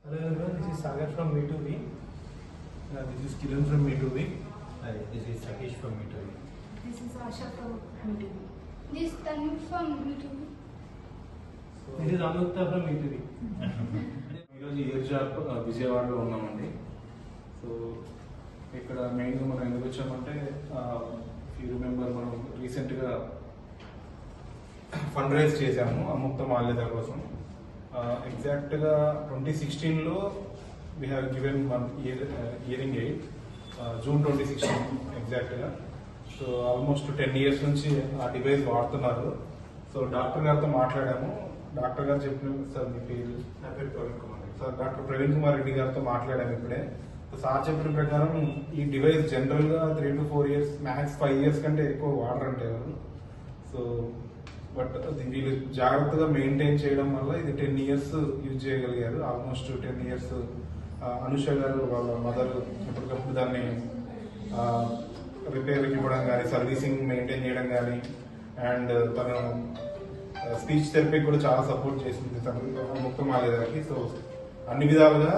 Hello everyone, this is Sagar from Me2V. This is Kiran from Me2V. Hi, this is Satish from Me2V. This is Asha from Me2V. This is Tanu from Me2V. This is Amrita from Me2V. ఈరోజు year job విజయవాడలో ఉన్నామండి. So ఇక్కడ మెయిన్గా మనం ఎందుకు వచ్చామంటే you remember మనం రీసెంట్గా ఫండ్ రైజ్ చేశాము అముక్త మాల్యద కోసం. ఎగ్జాక్ట్గా 2016లో we have given one hearing aid June 2016 ఎగ్జాక్ట్గా. సో ఆల్మోస్ట్ 10 years నుంచి ఆ డివైస్ వాడుతున్నారు. సో డాక్టర్ గారితో మాట్లాడాము. డాక్టర్ గారు చెప్పిన సార్ మీ పేరు? నా పేరు ప్రవీణ్ కుమార్. సార్ డాక్టర్ ప్రవీణ్ కుమార్ రెడ్డి గారితో మాట్లాడాము ఇప్పుడే. సార్ చెప్పిన ప్రకారం ఈ డివైస్ జనరల్గా 3 to 4 years మ్యాక్స్ 5 years కంటే ఎక్కువ వాడరంటే ఎవరు. సో బట్ వీళ్ళు జాగ్రత్తగా మెయింటైన్ చేయడం వల్ల ఇది 10 years యూజ్ చేయగలిగారు. Almost 10 years. అనుష గారు వాళ్ళ మదర్ ఎప్పటికప్పుడు దాన్ని రిపేర్కి ఇవ్వడం కానీ, సర్వీసింగ్ మెయింటైన్ చేయడం కానీ, అండ్ తను స్పీచ్ థెరపీకి కూడా చాలా సపోర్ట్ చేసింది తను ముక్త మాల్యదకి. సో అన్ని విధాలుగా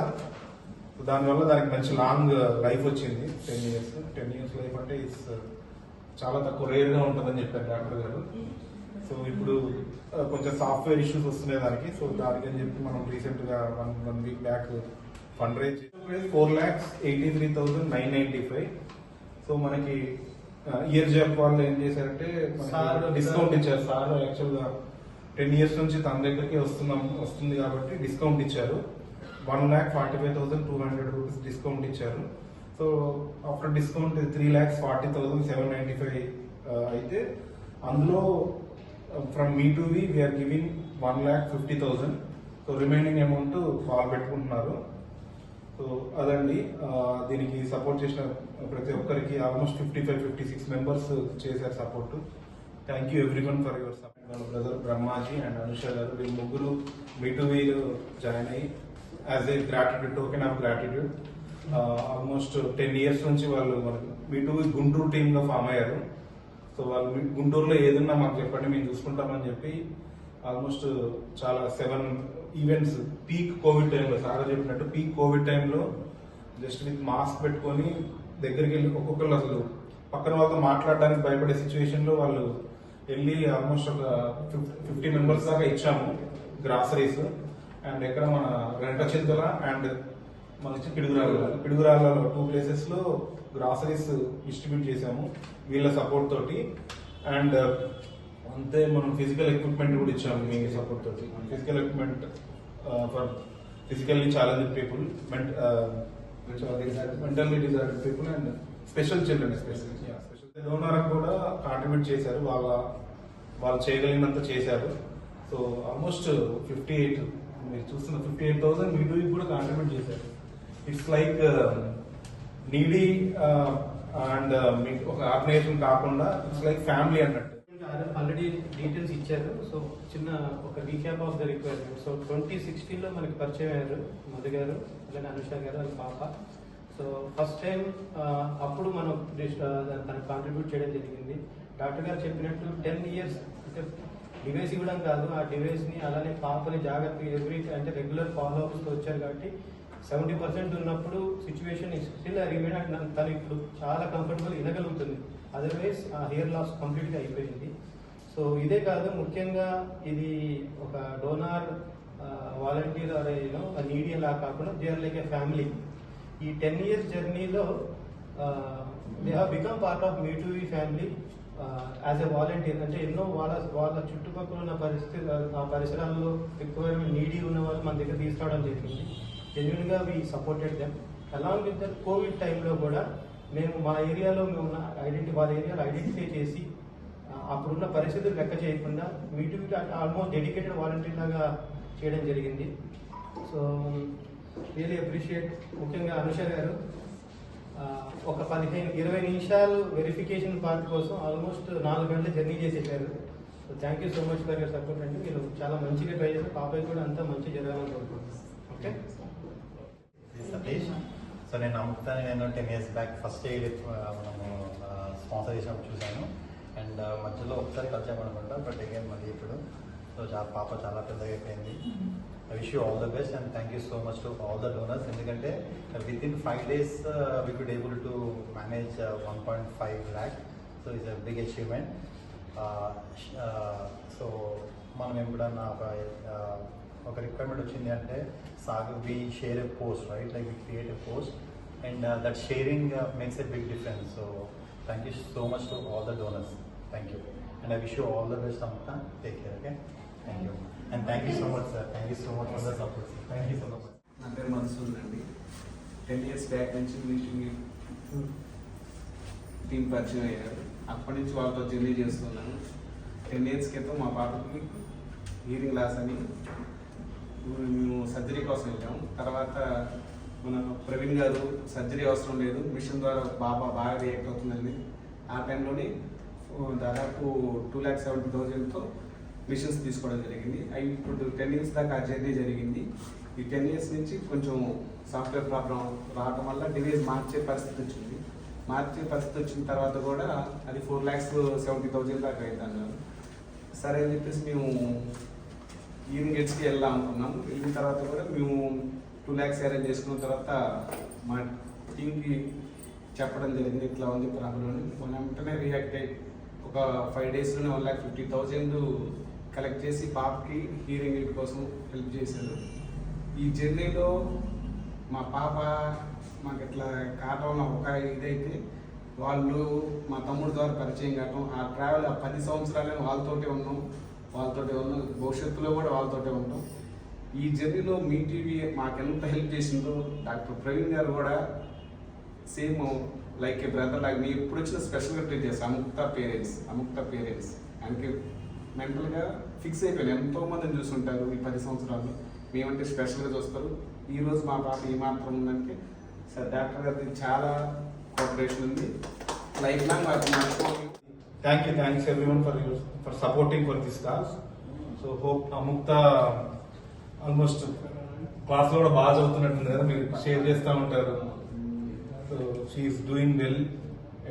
దానివల్ల దానికి మంచి లాంగ్ లైఫ్ వచ్చింది. 10 years లైఫ్ అంటే ఇట్స్ చాలా తక్కువ, రేర్గా ఉంటుందని చెప్పారు డాక్టర్ గారు. సో ఇప్పుడు కొంచెం సాఫ్ట్వేర్ ఇష్యూస్ వస్తున్నాయి దానికి. సో దానికని చెప్పి మనం రీసెంట్గా one week back fund rise 4,83,995. So మనకి ఇయర్ జాబ్ వాళ్ళు ఏం చేశారంటే డిస్కౌంట్ ఇచ్చారు. సార్ యాక్చువల్గా 10 years నుంచి తన దగ్గరికి వస్తుంది కాబట్టి డిస్కౌంట్ ఇచ్చారు. 1,45,200 రూపీస్ డిస్కౌంట్ ఇచ్చారు. సో ఆఫ్టర్ డిస్కౌంట్ 3,40,795 అయితే అందులో from Me2V we are giving 1,50,000. So remaining amount వాళ్ళు పెట్టుకుంటున్నారు. సో అదండి, దీనికి సపోర్ట్ చేసిన ప్రతి ఒక్కరికి ఆల్మోస్ట్ 55-56 మెంబర్స్ చేశారు support. Thank you everyone for your support. వాళ్ళ బ్రదర్ బ్రహ్మాజీ అండ్ అనుష గారు వీళ్ళు ముగ్గురు Me2Vలో జాయిన్ అయ్యి as a gratitude, token of gratitude. Almost 10 years నుంచి వాళ్ళు మనకి Me2V గుంటూరు టీంలో ఫామ్ అయ్యారు. సో వాళ్ళు గుంటూరులో ఏదన్నా మాకు చెప్పండి మేము చూసుకుంటామని చెప్పి ఆల్మోస్ట్ చాలా 7 ఈవెంట్స్ పీక్ కోవిడ్ టైంలో, సార్ చెప్పినట్టు పీక్ కోవిడ్ టైంలో జస్ట్ విత్ మాస్క్ పెట్టుకొని దగ్గరికి వెళ్ళి ఒక్కొక్కరు అసలు పక్కన వాళ్ళతో మాట్లాడడానికి భయపడే సిచ్యువేషన్లో వాళ్ళు వెళ్ళి ఆల్మోస్ట్ ఒక 50 members దాకా ఇచ్చాము గ్రాసరీస్. అండ్ ఎక్కడ మన వెంకచింతల అండ్ మన పిడుగురాళ్ళలో 2 places గ్రాసరీస్ డిస్ట్రిబ్యూట్ చేసాము వీళ్ళ సపోర్ట్ తోటి. అండ్ అంతే మనం ఫిజికల్ ఎక్విప్మెంట్ కూడా ఇచ్చాము మీ సపోర్ట్ తోటి. Physical equipment for physically challenged people, mentally disordered people and special children. Special donor కూడా కాంట్రిబ్యూట్ చేశారు, వాళ్ళు చేయగలిగినంత చేశారు. సో ఆల్మోస్ట్ 58 మీరు చూస్తున్న 58,000 Me2V కూడా కాంట్రిబ్యూట్ చేశారు. ఇట్స్ లైక్ నీడీ అండ్ మీకు ఒక ఆర్గనైజేషన్ కాకుండా ఇట్స్ లైక్ ఫ్యామిలీ అన్నట్టు. ఆల్రెడీ డీటెయిల్స్ ఇచ్చారు. సో చిన్న ఒక recap of the requirement. So 2016లో మనకి పరిచయం అయ్యారు మధు గారు, అలానే అనుష గారు, వాళ్ళ పాప. సో ఫస్ట్ టైం అప్పుడు మనం తనకు కాంట్రిబ్యూట్ చేయడం జరిగింది. డాక్టర్ గారు చెప్పినట్టు 10 years అంటే డివైస్ ఇవ్వడం కాదు, ఆ డివైస్ని అలానే పాపని జాగ్రత్తగా అంటే రెగ్యులర్ ఫాలో అప్స్తో వచ్చారు కాబట్టి 70% ఉన్నప్పుడు సిచ్యువేషన్ స్టిల్ రిమైన్. తను ఇప్పుడు చాలా కంఫర్టబుల్ వినగలుగుతుంది. అదర్వైజ్ ఆ హెయిర్ లాస్ కంప్లీట్గా అయిపోయింది. సో ఇదే కాదు, ముఖ్యంగా ఇది ఒక డోనార్ వాలంటీర్ నీడీ లా కాకుండా they are like a family. ఈ 10 years జర్నీలో they have become part of Me2V family as a volunteer. అంటే ఎన్నో వాళ్ళ చుట్టుపక్కల ఉన్న ఆ పరిసరాల్లో రిక్వైర్మెంట్ నీడీ ఉన్న వాళ్ళు మన దగ్గర తీసుకురావడం జరిగింది. జెన్యున్గా we supported them. Along with that covid టైంలో కూడా మేము మా ఏరియాలో వాళ్ళ ఏరియాలో ఐడెంటిఫై చేసి అప్పుడున్న పరిస్థితులు లెక్క చేయకుండా Me2V ఆల్మోస్ట్ డెడికేటెడ్ వాలంటీర్ లాగా చేయడం జరిగింది. So really appreciate. ముఖ్యంగా అనుష గారు ఒక 15-20 నిమిషాలు వెరిఫికేషన్ పార్ట్ కోసం ఆల్మోస్ట్ 4 గంటలు జర్నీ చేసేసారు. So thank you so much for your support అండి. మీరు చాలా మంచిగా ట్రై చేస్తారు. పాపకి కూడా అంతా మంచి జరగాలని కోరుకుంటున్నాను. ఓకే సతీష్. సో నేను అముక్తాన్ని 10 years బ్యాక్ ఫస్ట్ ఎయిడ్ మనము స్పాన్సర్ చేసినప్పుడు చూశాను. అండ్ మధ్యలో ఒకసారి కలిసాము అనుకుంటా, బట్ అగైన్ మళ్ళీ ఇప్పుడు సో పాప చాలా పెద్దగా అయిపోయింది. I wish you all the best and thank you so much to all the donors. ఎందుకంటే within 5 days we could able to manage 1.5 lakh. So it's a big achievement. So మనం ఎప్పుడన్నా ఒక రిక్వైర్మెంట్ వచ్చింది అంటే we share a post, right? Like we create a post and that sharing makes a big difference. So thank you so much to all the donors. Thank you. And I wish you all the best, Amrita. Take care, okay? Thank you. And thank you so much, sir. Thank you so much for the support. Thank you so much. నా పేరు మన్సూర్ అండి. 10 years back నుంచి team పరిచయం అయ్యారు. అప్పటి నుంచి వాళ్ళతో journey చేస్తున్నాను. 10 years క్రితం మా పాపకి హీరింగ్ లాస్ అని మేము సర్జరీ కోసం వెళ్ళాము. తర్వాత మన ప్రవీణ్ గారు సర్జరీ అవసరం లేదు, మిషన్ ద్వారా బాగా రియాక్ట్ అవుతుందండి. ఆ టైంలోనే దాదాపు 2,70,000తో మిషన్స్ తీసుకోవడం జరిగింది. అవి ఇప్పుడు 10 years దాకా ఆ జర్నీ జరిగింది. ఈ 10 years నుంచి కొంచెం సాఫ్ట్వేర్ ప్రాబ్లం రావడం వల్ల డివైస్ మార్చే పరిస్థితి వచ్చింది. వచ్చిన తర్వాత కూడా అది 4,70,000 దాకా అయింది అన్నారు. సరే అని చెప్పేసి మేము ఈవినింగ్ గెట్స్కి వెళ్దాం అనుకున్నాం. వెళ్ళిన తర్వాత కూడా మేము 2 lakhs అరేంజ్ చేసుకున్న తర్వాత మా టీంకి చెప్పడం జరిగింది, ఇట్లా ఉంది ప్రాబ్లం అని. మనం వెంటనే రియాక్ట్ అయ్యి ఒక 5 daysలోనే 1,50,000 కలెక్ట్ చేసి పాపకి హీరింగ్ ఎయిడ్ కోసం హెల్ప్ చేశారు. ఈ జర్నీలో మా పాప మాకు ఇట్లా కావడం ఒక ఇదైతే వాళ్ళు మా తమ్ముడు ద్వారా పరిచయం కావటం, ఆ ట్రావెల్ ఆ 10 సంవత్సరాలే వాళ్ళతోటే ఉన్నాం, భవిష్యత్తులో కూడా వాళ్ళతోటే ఉంటాం. ఈ జర్నీలో మీ టీవీ మాకు ఎంత హెల్ప్ చేసిందో, డాక్టర్ ప్రవీణ్ గారు కూడా సేమ్ లైక్ ఏ బ్రదర్ లాగా మీరు ఎప్పుడు వచ్చిన స్పెషల్గా ట్రీట్ చేస్తారు. అముక్త పేరెంట్స్ ఆయనకి మెంటల్గా ఫిక్స్ అయిపోయాను. ఎంతోమందిని చూస్తుంటారు ఈ 10 సంవత్సరాలు, మేమంటే స్పెషల్గా చూస్తారు. ఈరోజు మా పాప ఈ మాత్రం ఉందంటే సార్ డాక్టర్ గారి చాలా కోఆపరేషన్ ఉంది. Life long Thanks everyone for supporting for this cause. So hope Amukta almost class లో కూడా బాగా చదువుతున్నట్టుంది కదా, మీరు షేర్ చేస్తూ ఉంటారు. So she is doing well,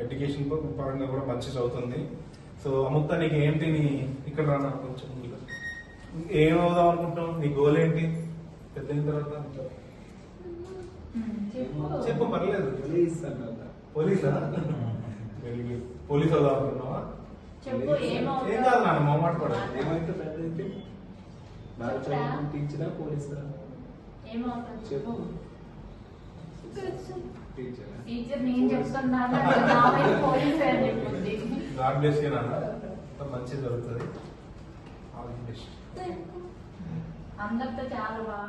education పరంగా కూడా మంచి చదువుతుంది. సో అముక్త నీకు ఏంటి, నీ ఇక్కడ రానా కొంచెం ఏం అవుదాం అనుకుంటున్నావు, నీ గోల్ ఏంటి పెద్ద అయిన తర్వాత? చెప్పు, పర్లేదు. పోలీసా? Very good. పోలీస్ అవుదాం అనుకున్నావా? ఏం కాదు నాన్న, మొహమాట పడదు. ఏమైతే పెద్ద అయితే బాగా చదువుకుని టీచరా పోలీసా? చెప్పు. టీచర్ నేను చెప్తున్నాను, పోలీస్ అని చెప్పింది. గాడ్ బ్లెస్ యూ నాన్న, మంచిది జరుగుతుంది. All the best. అందరితో చాలా బాగా